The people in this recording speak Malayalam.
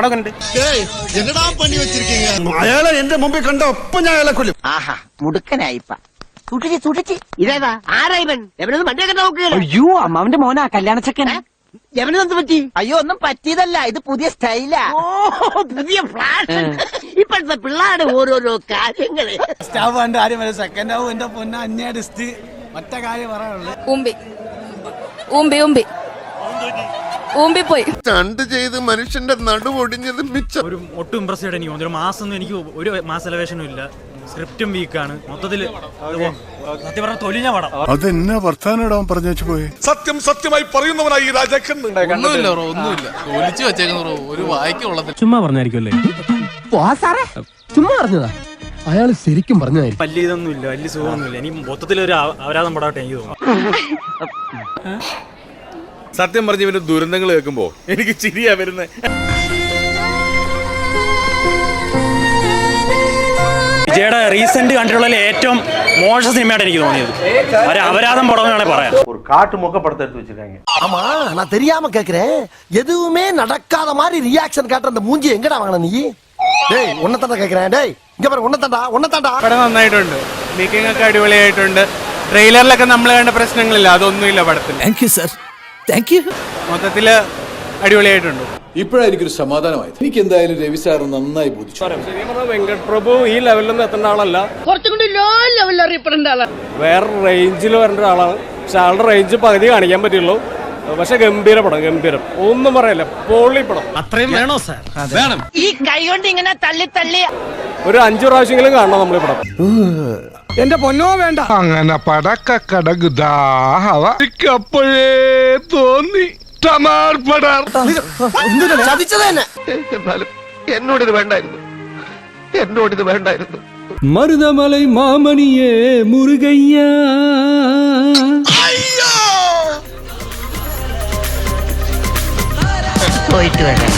പടം കണ്ട് അയാളെ എന്റെ മുമ്പിൽ കണ്ട ഒപ്പം ഞാൻ അയാളെ കൊല്ലും. ആഹാ മുടുക്കനായിപ്പ തുടിച്ച് ഇതേതാ ആരാ ഇവൻ എവനൊന്നും വണ്ടിയൊക്കെ നോക്കുകയാണ്. അയ്യോ അമ്മാവന്റെ മോനാ കല്യാണച്ചക്കൻ. എവനെന്ത് പറ്റി? അയ്യോ ഒന്നും പറ്റിയതല്ല, ഇത് പുതിയ സ്റ്റൈലാ. ഓ പുതിയ ഫ്ലാഷ്. ഇപ്പോഴത്തെ പിള്ളേരുടെ ഓരോരോ കാര്യങ്ങള്. സ്റ്റാഫ് കണ്ട് ആരും വരെ സെക്കൻഡ് ആവും എന്റെ പൊന്ന അന്യാടിസ്റ്റ്. മറ്റേ കാര്യം പറയാനുള്ളത് ഊമ്പി പോയി സ്റ്റണ്ട് ചെയ്ത് മനുഷ്യന്റെ നടുവൊടിഞ്ഞത് മിച്ചം. ഒരു ഒട്ടും ഇമ്പ്രസ് ചെയ്ത് എനിക്ക് തോന്നുന്നു. ഒരു മാസം എനിക്ക് ഒരു മാസ് എലവേഷനും ഇല്ല. സ്ക്രിപ്റ്റും വീക്കാണ് മൊത്തത്തില്. സത്യം പറഞ്ഞ തൊലിഞ്ഞ പടം. അതെന്നാ വർത്താനം പറഞ്ഞു വെച്ച് പോയി. സത്യം സത്യമായി പറയുന്നവനായി ഈ രാജാക്കൻ. ഒന്നുമില്ല ഒലിച്ചു വെച്ചേക്കുന്ന ഒരു വായിക്കുള്ളത് ചുമ്മാ പറഞ്ഞായിരിക്കുമല്ലേ? ചുമ്മാ പറഞ്ഞതാ. അയാള് ശരിക്കും പറഞ്ഞതായിരിക്കും. വലിയ ഇതൊന്നും ഇല്ല, വലിയ സുഖമൊന്നുമില്ല. എനിക്ക് മൊത്തത്തിലൊരു അപരാധം പടാട്ടെ എനിക്ക് തോന്നുന്നു. സത്യം പറഞ്ഞ ഇവന്റെ ദുരന്തങ്ങൾ കേൾക്കുമ്പോ എനിക്ക് ചിരിയാ വരുന്നത്. വിജയുടെ റീസെന്റ് കണ്ടിട്ടുള്ള ഏറ്റവും മോശം സിനിമയായിട്ട് എനിക്ക് തോന്നിയത്. അപരാധം പടം എന്നാണ് പറയാൻ. ஒரு காட்டு மொக்க படத்தை எடுத்து வச்சிருக்காங்க. ஆமா நான் தெரியாம கேக்குறேன். எதுவுமே நடக்காத மாதிரி ரியாக்ஷன் காட்டுற அந்த மூஞ்சி எங்கடா வாங்கின நீ? டேய் ஒன்னதாண்டா கேக்குறேன். டேய் ഇങ്ങ പറ ഒന്നത്താണ്ടാ. പടം നന്നായിട്ടുണ്ട്, മേക്കിംഗ് ഒക്കെ അടിപൊളിയായിട്ടുണ്ട്. ട്രെയിലറിലൊക്കെ നമ്മൾ കണ്ട പ്രശ്നങ്ങളില്ല, അതൊന്നുമില്ല പടത്തിൽ. Thank you sir, thank you. മൊത്തത്തില് അടിപൊളിയായിട്ടുണ്ട്. ഇപ്പോഴായിരിക്കും സമാധാനമായത്. എനിക്ക് എന്തായാലും രവി സാർ നന്നായി ബോധിച്ചു. വെങ്കട് പ്രഭു ഈ ലെവലിലൊന്നും എത്തേണ്ട ആളല്ല, കുറച്ചുകൂടി ലോ ലെവലിൽ അറിയപ്പെടേണ്ട ആളാണ്. വേറെ റേഞ്ചിൽ വരേണ്ട ആളാണ്. പക്ഷെ ആളുടെ റേഞ്ച് പകുതി കാണിക്കാൻ പറ്റുള്ളൂ. പക്ഷെ ഗംഭീര പടം, ഗംഭീരം, ഒന്നും പറയല്ല, പൊളി പടം. അത്രയും വേണോ സാർ? വേണം. ഈ കൈ കൊണ്ട് ഇങ്ങനെ തള്ളി ഒരു 5 പ്രാവശ്യമെങ്കിലും കാണണം നമ്മൾ ഈ പടം. എന്റെ പൊന്നോ വേണ്ട. അങ്ങനെ പടക്കടകുദാഹവപ്പോഴേ തോന്നി. എന്നോടിത് വേണ്ടായിരുന്നു. മരുതമലൈ മാമണിയേ മുരുകയ്യ. പോയിട്ട് വരാം.